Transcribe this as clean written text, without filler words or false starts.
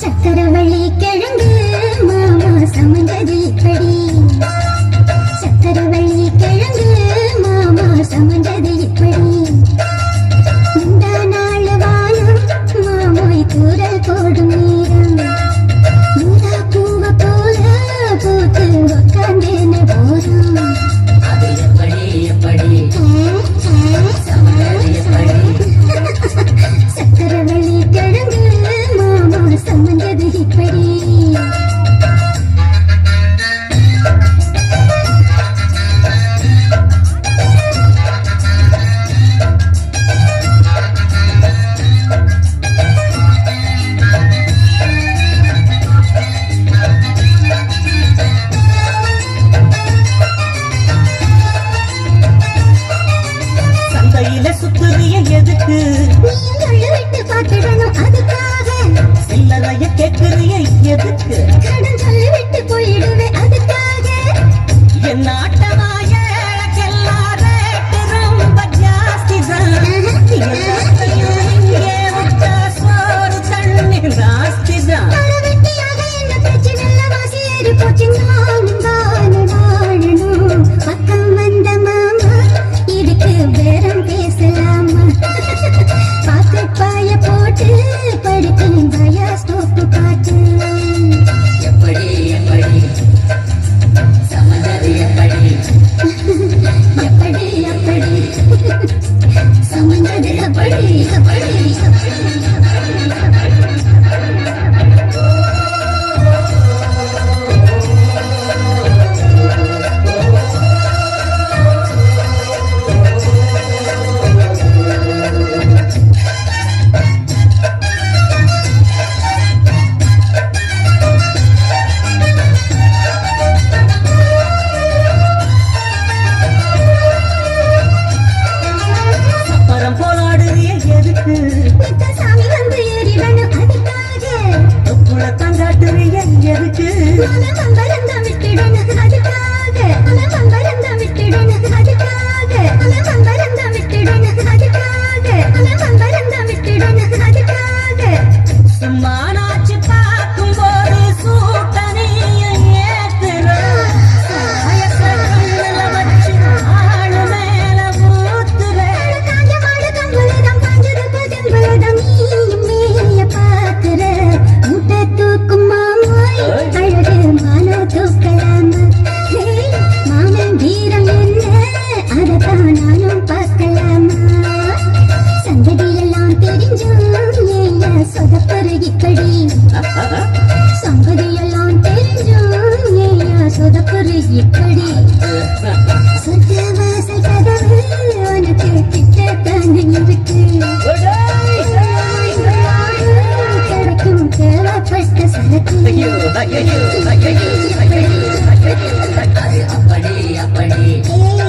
சக்கரவள்ளி கிழங்கு மாமா சமந்தது இப்படி சக்கரவள்ளி கிழங்கு மாமா சமந்தது இப்படி இந்த நாள் வானம் மாமோய் தூரல் போடும் நேரம் ஊதா பூவ போல பூத்து உட்கார்ந்தேன போதும் அது எப்படி எப்படி சமந்தது எப்படி சக்கரவள்ளி கிழங்கு மாமா சமந்தது இப்படி சந்தையில சுத்துறிய எதுக்கு விட்டு பார்த்துடணும் அதுக்காக சில்லறைய கேட்குறிய எதுக்கு கடன் சொல்லி விட்டு போயிடுவேன் அதுக்காக என் ஆட்டமாய ரேட்டு ரொம்ப ஜாஸ்தி தான் எல்லாத்தையும் இங்கே விட்டா சோறு தண்ணி ஜாஸ்தி தான் வெட்டியாக என்ன பிரச்சனை வாசி ஏறி போச்சு நானும் தானே வாழணும் பக்கம் வந்த மாமா இதுக்கு பேரம் பேசலாமா பாத்து பாய போட்டு படுக்கணும் பயாஸ்கோப்பு பாட்டு எப்படி எப்படி சமந்தது எப்படி எப்படி எப்படி சமந்தது அப்படி அப்படி அப்புறம் போராடுறிய எதுக்கு சாமி வந்து ஏறிடணும் அதுக்காக குளத்தான் காட்டுறிய எதுக்கு மம்பரந்தா விட்டுடணும் அதுக்காக மம்பரந்தா விட்டுடணும் அதுக்காக மம்பரந்தா விட்டுடணும் அதுக்காக மம்பரந்தா விட்டுடணும் அதுக்காக சும்மா நாச்சு பார்க்கும் போது சூட்டனைய ஏத்துற கண்ணுல வச்சு ஆளு மேல ஊத்துற காஞ்ச மாடு கம்பளதம் காஞ்சதுக்கு தெம்பளதம் நீயும் மேய பாக்குற முட்டை தூக்கும் மாமாய் அழகு மானோ தூக்கலாமா மாமன் வீரம் என்ன அதத்தான் நானும் பார்க்கலாமா சங்கதி எல்லாம் தெரிஞ்சும் ஏயா சொதப்பரு இப்படி சங்கதி எல்லாம் தெரிஞ்சும் ஏயா சொதப்பரு இப்படி சொந்த வாசல் கதவு உனக்கு கிட்டத்தானே இருக்கு கிடைக்கும் தேவைப்பட்ட சரக்கு அது அப்படி அப்படி ஏய்